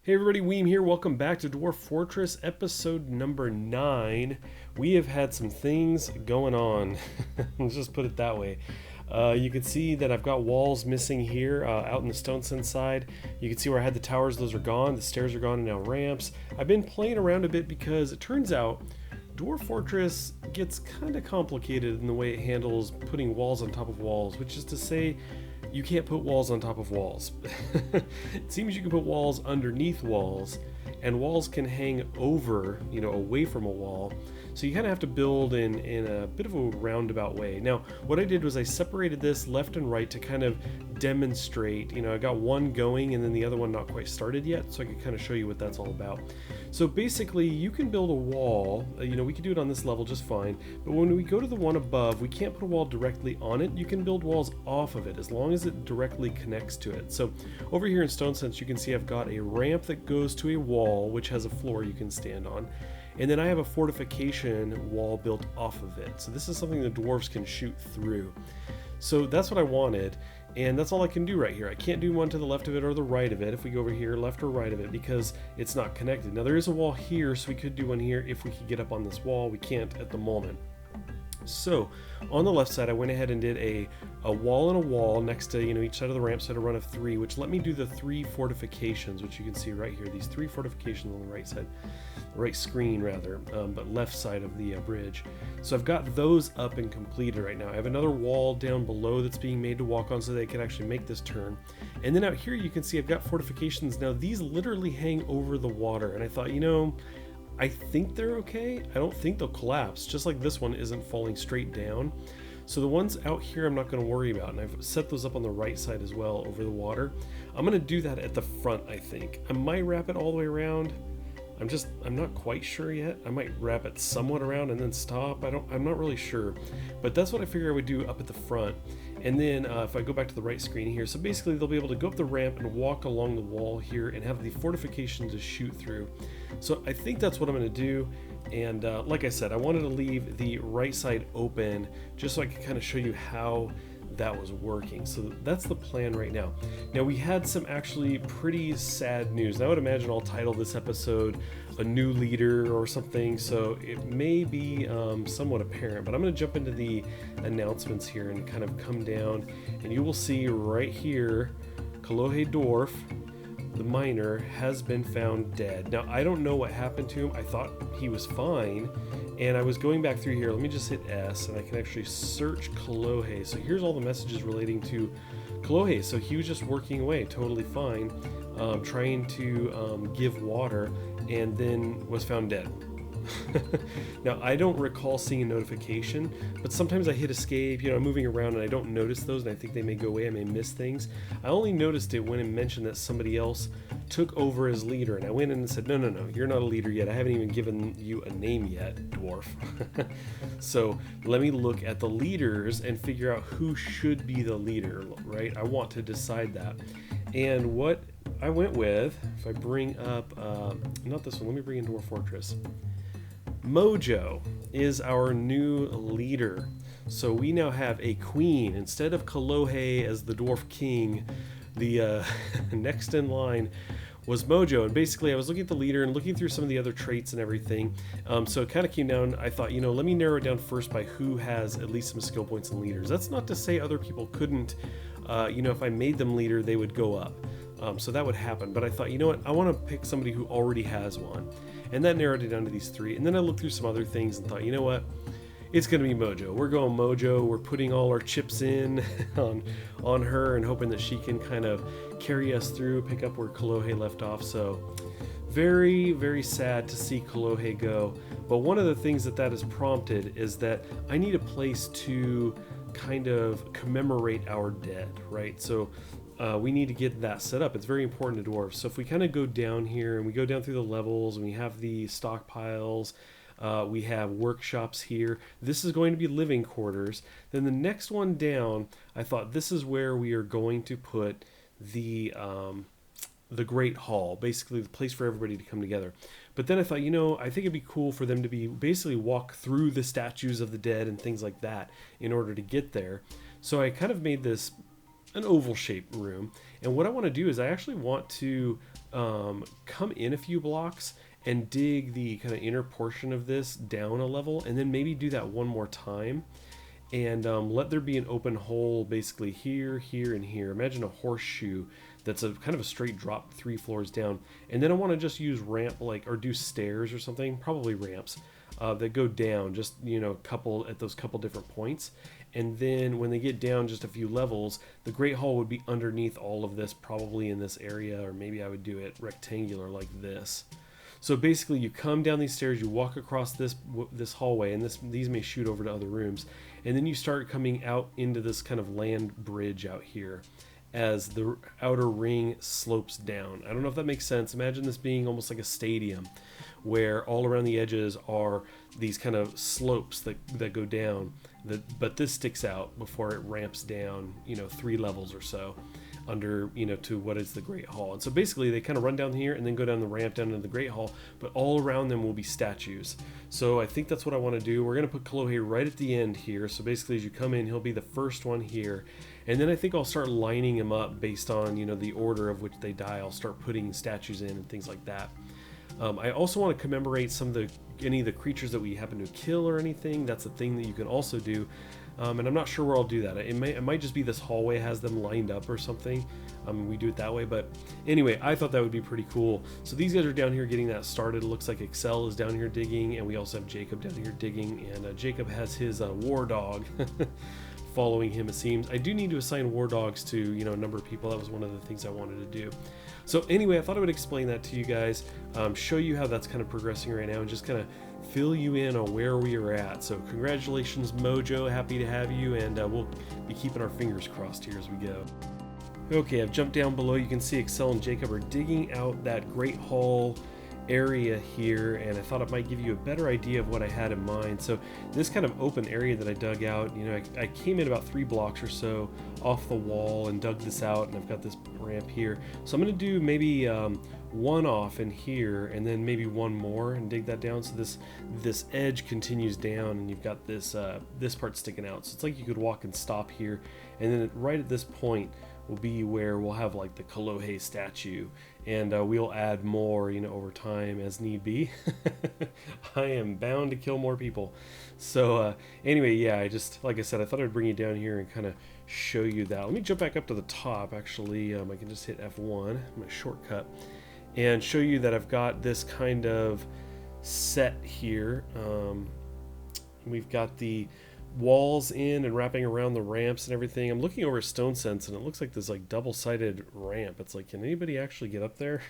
Hey everybody, Weem here. Welcome back to Dwarf Fortress, episode number 9. We have had some things going on. Let's just put it that way. You can see that I've got walls missing here out in the Stonesend side. You can see where I had the towers, those are gone. The stairs are gone and now ramps. I've been playing around a bit because it turns out Dwarf Fortress gets kind of complicated in the way it handles putting walls on top of walls, which is to say, you can't put walls on top of walls. It seems you can put walls underneath walls, and walls can hang over, away from a wall. So you kind of have to build in a bit of a roundabout way. Now, what I did was I separated this left and right to kind of demonstrate. I got one going and then the other one not quite started yet, so I could kind of show you what that's all about. So basically, you can build a wall. We can do it on this level just fine. But when we go to the one above, we can't put a wall directly on it. You can build walls off of it as long as it directly connects to it. So over here in Stonesense, you can see I've got a ramp that goes to a wall, which has a floor you can stand on. And then I have a fortification wall built off of it. So this is something the dwarves can shoot through. So that's what I wanted, and that's all I can do right here. I can't do one to the left of it or the right of it if we go over here, left or right of it, because it's not connected. Now there is a wall here, so we could do one here if we could get up on this wall. We can't at the moment. So on the left side, I went ahead and did a wall and a wall next to each side of the ramp, so I had a run of 3, which let me do the 3 fortifications, which you can see right here. These 3 fortifications on the right side, right screen rather, but left side of the bridge. So I've got those up and completed right now. I have another wall down below that's being made to walk on so they can actually make this turn. And then out here you can see I've got fortifications now. These literally hang over the water, and I thought, I think they're okay. I don't think they'll collapse, just like this one isn't falling straight down. So the ones out here I'm not going to worry about, and I've set those up on the right side as well over the water. I'm going to do that at the front, I think. I might wrap it all the way around. I'm not quite sure yet. I might wrap it somewhat around and then stop. I'm not really sure, but that's what I figure I would do up at the front. And then if I go back to the right screen here, so basically they'll be able to go up the ramp and walk along the wall here and have the fortification to shoot through. So I think that's what I'm going to do. And like I said, I wanted to leave the right side open just so I could kind of show you how that was working. So that's the plan right now. Now we had some actually pretty sad news. And I would imagine I'll title this episode a new leader or something, so it may be somewhat apparent, but I'm going to jump into the announcements here and kind of come down, and you will see right here Kolohe Dwarf, the miner, has been found dead. Now I don't know what happened to him. I thought he was fine, and I was going back through here. Let me just hit S and I can actually search Kolohe. So here's all the messages relating to Kolohe. So he was just working away totally fine, trying to give water, and then was found dead. Now I don't recall seeing a notification, but sometimes I hit escape, I'm moving around and I don't notice those, and I think they may go away. I may miss things. I only noticed it when it mentioned that somebody else took over as leader, and I went in and said, no, you're not a leader yet. I haven't even given you a name yet, dwarf. So let me look at the leaders and figure out who should be the leader, right? I want to decide that. And what I went with, if I bring up, not this one, let me bring in Dwarf Fortress. Mojo is our new leader. So we now have a queen. Instead of Kolohe as the dwarf king, the next in line was Mojo. And basically I was looking at the leader and looking through some of the other traits and everything. So it kind of came down, I thought, let me narrow it down first by who has at least some skill points and leaders. That's not to say other people couldn't, if I made them leader, they would go up. So that would happen. But I thought, I want to pick somebody who already has one. And that narrowed it down to these 3. And then I looked through some other things and thought, it's going to be Mojo. We're going Mojo. We're putting all our chips in on her and hoping that she can kind of carry us through, pick up where Kolohe left off. So very, very sad to see Kolohe go. But one of the things that has prompted is that I need a place to kind of commemorate our dead, right? So we need to get that set up. It's very important to dwarves. So if we kind of go down here and we go down through the levels and we have the stockpiles, we have workshops here. This is going to be living quarters. Then the next one down, I thought this is where we are going to put the Great Hall, basically the place for everybody to come together. But then I thought, I think it'd be cool for them to be basically walk through the statues of the dead and things like that in order to get there. So I kind of made this an oval shaped room, and what I want to do is I actually want to come in a few blocks and dig the kind of inner portion of this down a level, and then maybe do that one more time, and let there be an open hole basically here, here, and here. Imagine a horseshoe that's a kind of a straight drop 3 floors down, and then I want to just use ramp, like, or do stairs or something, probably ramps that go down just, you know, couple at those couple different points. And then when they get down just a few levels, the Great Hall would be underneath all of this, probably in this area, or maybe I would do it rectangular like this. So basically, you come down these stairs, you walk across this hallway, and these may shoot over to other rooms, and then you start coming out into this kind of land bridge out here as the outer ring slopes down. I don't know if that makes sense. Imagine this being almost like a stadium, where all around the edges are these kind of slopes that go down. But this sticks out before it ramps down, you know, 3 levels or so under, you know, to what is the Great Hall. And so basically they kind of run down here and then go down the ramp down into the Great Hall, but all around them will be statues. So I think that's what I want to do. We're going to put Kolohe right at the end here. So basically as you come in, he'll be the first one here. And then I think I'll start lining them up based on, you know, the order of which they die. I'll start putting statues in and things like that. I also want to commemorate any of the creatures that we happen to kill or anything. That's a thing that you can also do. And I'm not sure where I'll do that. It might just be this hallway has them lined up or something. We do it that way. But anyway, I thought that would be pretty cool. So these guys are down here getting that started. It looks like Excel is down here digging, and we also have Jacob down here digging. And Jacob has his war dog following him, it seems. I do need to assign war dogs to, you know, a number of people. That was one of the things I wanted to do. So anyway, I thought I would explain that to you guys, show you how that's kind of progressing right now, and just kind of fill you in on where we are at. So congratulations, Mojo. Happy to have you, and we'll be keeping our fingers crossed here as we go. Okay, I've jumped down below. You can see Excel and Jacob are digging out that Great Hall area here, and I thought it might give you a better idea of what I had in mind. So this kind of open area that I dug out, you know, I came in about 3 blocks or so off the wall and dug this out, and I've got this ramp here. So I'm going to do maybe one off in here, and then maybe one more and dig that down, so this edge continues down, and you've got this this part sticking out. So it's like you could walk and stop here, and then right at this point will be where we'll have like the Kolohe statue, and we'll add more, you know, over time as need be. I am bound to kill more people. So anyway, yeah, I just, like I said, I thought I'd bring you down here and kind of show you that. Let me jump back up to the top. Actually, I can just hit F1, my shortcut, and show you that I've got this kind of set here. We've got the walls in and wrapping around the ramps and everything. I'm looking over Stone Sense, and it looks like this like double-sided ramp. It's like, can anybody actually get up there?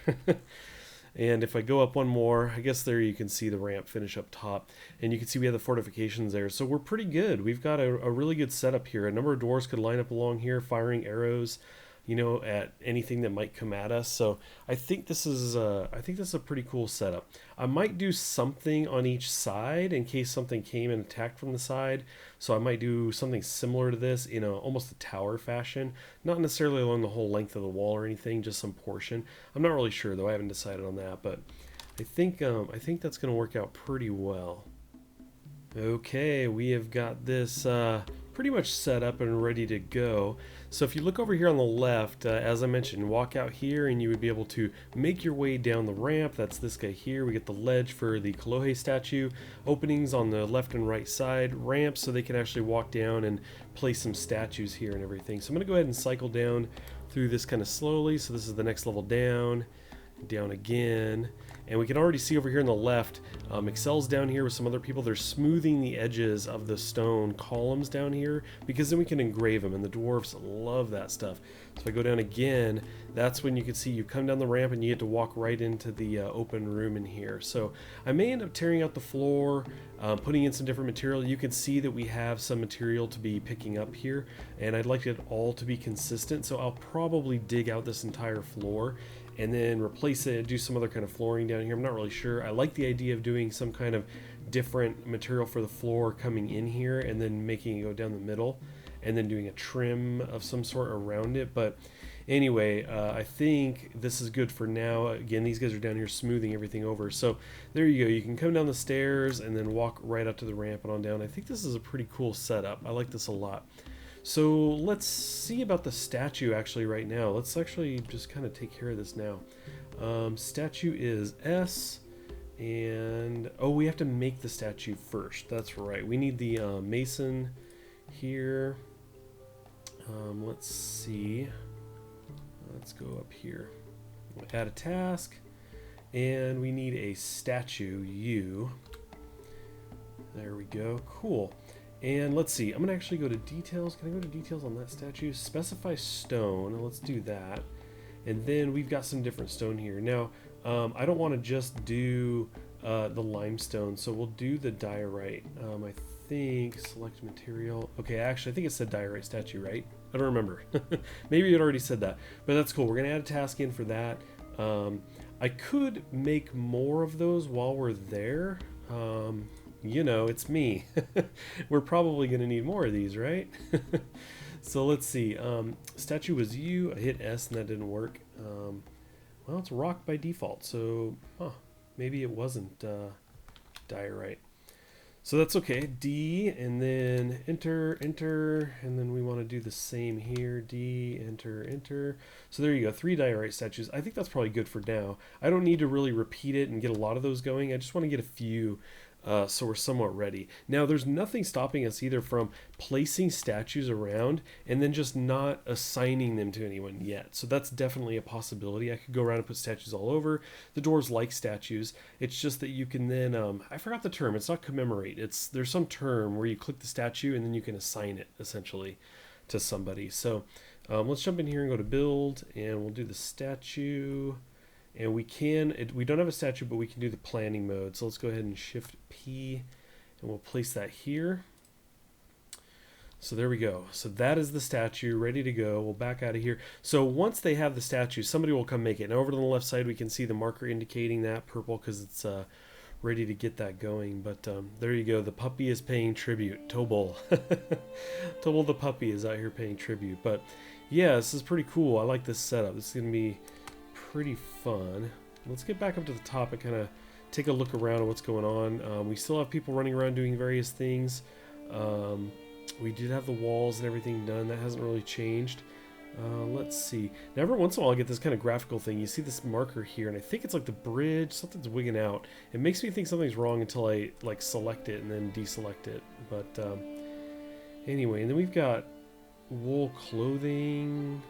And if I go up one more, I guess there you can see the ramp finish up top, and you can see we have the fortifications there. So we're pretty good. We've got a really good setup here. A number of dwarves could line up along here firing arrows, you know, at anything that might come at us. So I think this is a pretty cool setup. I might do something on each side in case something came and attacked from the side. So I might do something similar to this in almost a tower fashion, not necessarily along the whole length of the wall or anything, just some portion. I'm not really sure though. I haven't decided on that, but I think that's going to work out pretty well. Okay, we have got this pretty much set up and ready to go. So if you look over here on the left, as I mentioned, walk out here and you would be able to make your way down the ramp. That's this guy here. We get the ledge for the Kolohe statue, openings on the left and right side, ramps so they can actually walk down and place some statues here and everything. So I'm going to go ahead and cycle down through this kind of slowly. So this is the next level down, down again. And we can already see over here on the left, Excel's down here with some other people. They're smoothing the edges of the stone columns down here because then we can engrave them, and the dwarves love that stuff. So if I go down again, that's when you can see you come down the ramp and you get to walk right into the open room in here. So I may end up tearing out the floor, putting in some different material. You can see that we have some material to be picking up here, and I'd like it all to be consistent. So I'll probably dig out this entire floor and then replace it, do some other kind of flooring down here. I'm not really sure. I like the idea of doing some kind of different material for the floor coming in here and then making it go down the middle and then doing a trim of some sort around it. But anyway, I think this is good for now. Again, these guys are down here smoothing everything over. So there you go. You can come down the stairs and then walk right up to the ramp and on down. I think this is a pretty cool setup. I like this a lot. So let's see about the statue actually right now. Let's actually just kind of take care of this now. Statue is S. And, oh, we have to make the statue first. That's right. We need the mason here. Let's see. Let's go up here. We'll add a task. And we need a statue, U. There we go. Cool. And let's see. I'm going to actually go to details. Can I go to details on that statue? Specify stone. Let's do that. And then we've got some different stone here. Now, I don't want to just do the limestone, so we'll do the diorite. I think select material. Okay, actually, I think it said diorite statue, right? I don't remember. Maybe it already said that, but that's cool. We're going to add a task in for that. I could make more of those while we're there. You know, it's me. We're probably going to need more of these, right? So let's see. Statue was U. I hit S and that didn't work. Well, it's rock by default, so maybe it wasn't diorite. So that's okay. D, and then enter, enter, and then we want to do the same here. D, enter, enter. So there you go, 3 diorite statues. I think that's probably good for now. I don't need to really repeat it and get a lot of those going. I just want to get a few so we're somewhat ready. Now, there's nothing stopping us either from placing statues around and then just not assigning them to anyone yet. So that's definitely a possibility. I could go around and put statues all over. The dwarves like statues. It's just that you can then, I forgot the term. It's not commemorate. There's some term where you click the statue and then you can assign it essentially to somebody. So let's jump in here and go to build, and we'll do the statue. And we don't have a statue, but we can do the planning mode. So let's go ahead and shift P, and we'll place that here. So there we go. So that is the statue ready to go. We'll back out of here. So once they have the statue, somebody will come make it. And over to the left side, we can see the marker indicating that purple because it's ready to get that going. But there you go. The puppy is paying tribute. Tobol. Tobol the puppy is out here paying tribute. But yeah, this is pretty cool. I like this setup. This is going to be pretty fun. Let's get back up to the top and kind of take a look around at what's going on. We still have people running around doing various things. We did have the walls and everything done. That hasn't really changed. Let's see. Now, every once in a while I get this kind of graphical thing. You see this marker here, and I think it's like the bridge. Something's wigging out. It makes me think something's wrong until I like select it and then deselect it. But anyway, and then we've got wool clothing.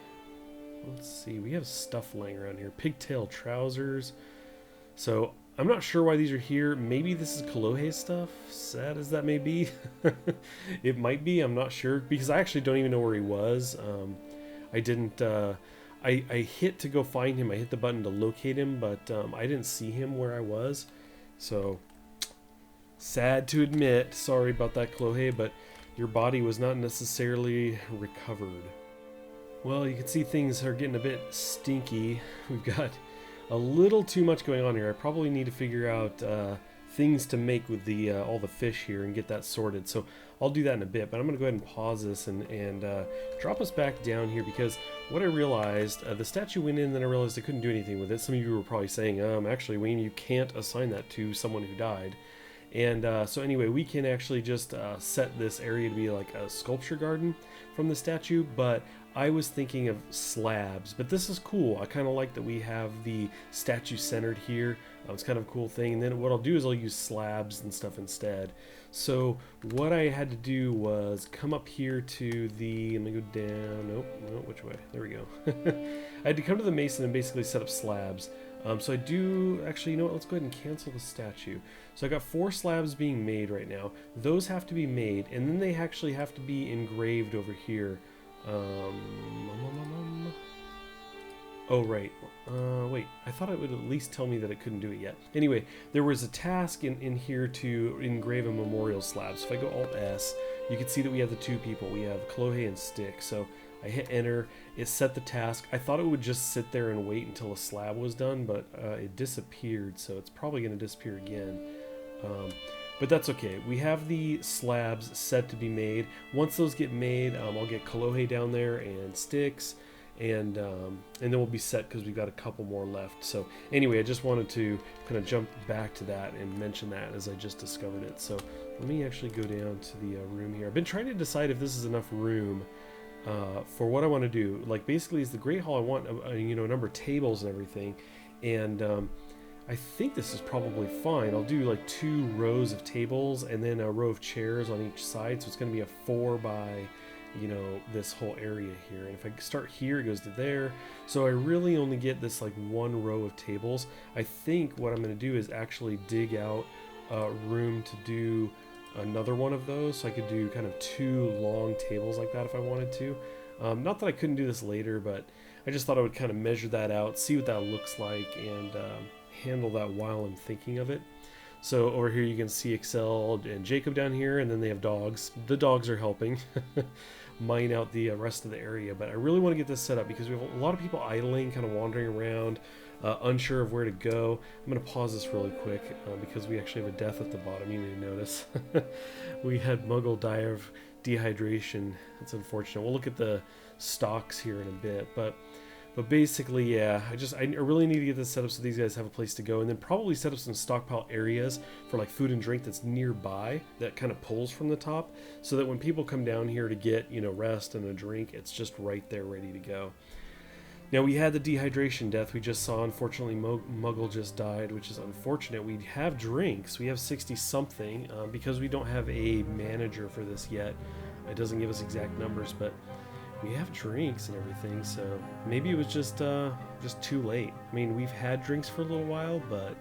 Let's see, we have stuff laying around here. Pigtail trousers. So I'm not sure why these are here. Maybe this is Kolohe stuff, sad as that may be. It might be, I'm not sure, because I actually don't even know where he was. I didn't, I hit to go find him. I hit the button to locate him, but I didn't see him where I was. So sad to admit, sorry about that, Kolohe, but your body was not necessarily recovered. Well, you can see things are getting a bit stinky. We've got a little too much going on here. I probably need to figure out things to make with the all the fish here and get that sorted. So I'll do that in a bit, but I'm going to go ahead and pause this and drop us back down here, because what I realized, the statue went in, and then I realized I couldn't do anything with it. Some of you were probably saying, actually, Wayne, you can't assign that to someone who died. And so anyway, we can actually just set this area to be like a sculpture garden from the statue, but I was thinking of slabs, but this is cool. I kind of like that we have the statue centered here. It's kind of a cool thing. And then what I'll do is I'll use slabs and stuff instead. So what I had to do was come up here to the, let me go down, nope, which way? There we go. I had to come to the mason and basically set up slabs. So I do, actually, you know what, let's go ahead and cancel the statue. So I got 4 slabs being made right now. Those have to be made, and then they actually have to be engraved over here. Oh, right. Wait, I thought it would at least tell me that it couldn't do it yet. Anyway, there was a task in here to engrave a memorial slab. So if I go Alt-S, you can see that we have the 2 people. We have Kolohe and Stick. So I hit enter, it set the task. I thought it would just sit there and wait until a slab was done, but it disappeared, so it's probably going to disappear again. But that's okay. We have the slabs set to be made. Once those get made, I'll get Kolohe down there and Sticks, and then we'll be set because we've got a couple more left. So anyway, I just wanted to kind of jump back to that and mention that as I just discovered it. So let me actually go down to the room here. I've been trying to decide if this is enough room for what I want to do. Like, basically, is the Great Hall, I want a number of tables and everything, And I think this is probably fine. I'll do like 2 rows of tables and then a row of chairs on each side. So it's going to be a 4 by, you know, this whole area here. And if I start here, it goes to there. So I really only get this like 1 row of tables. I think what I'm going to do is actually dig out room to do another one of those. So I could do kind of 2 long tables like that if I wanted to. Not that I couldn't do this later, but I just thought I would kind of measure that out, see what that looks like, and handle that while I'm thinking of it. So over here you can see Excel and Jacob down here, and then they have dogs. The dogs are helping mine out the rest of the area, but I really want to get this set up because we have a lot of people idling, kind of wandering around, unsure of where to go. I'm going to pause this really quick because we actually have a death at the bottom. You may notice. We had Muggle die of dehydration. That's unfortunate. We'll look at the stocks here in a bit, but basically, yeah, I really need to get this set up so these guys have a place to go, and then probably set up some stockpile areas for like food and drink that's nearby that kind of pulls from the top, so that when people come down here to get, you know, rest and a drink, it's just right there ready to go. Now, we had the dehydration death we just saw. Unfortunately, Muggle just died, which is unfortunate. We have drinks. We have 60 something because we don't have a manager for this yet. It doesn't give us exact numbers, but we have drinks and everything, so maybe it was just too late. I mean, we've had drinks for a little while, but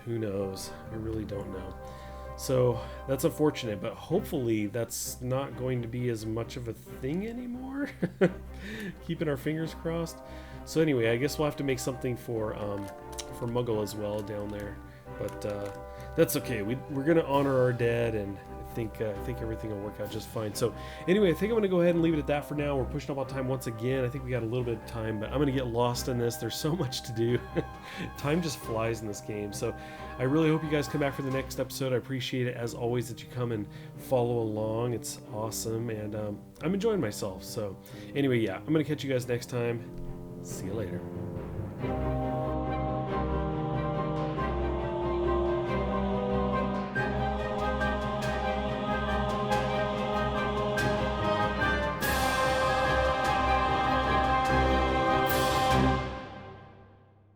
who knows? I really don't know. So that's unfortunate, but hopefully that's not going to be as much of a thing anymore. Keeping our fingers crossed. So anyway, I guess we'll have to make something for Muggle as well down there, but that's okay. We're gonna honor our dead, and I think everything will work out just fine. So anyway, I think I'm going to go ahead and leave it at that for now. We're pushing up on time once again. I think we got a little bit of time, but I'm going to get lost in this. There's so much to do. Time just flies in this game. So I really hope you guys come back for the next episode. I appreciate it, as always, that you come and follow along. It's awesome, and I'm enjoying myself. So anyway, yeah, I'm going to catch you guys next time. See you later.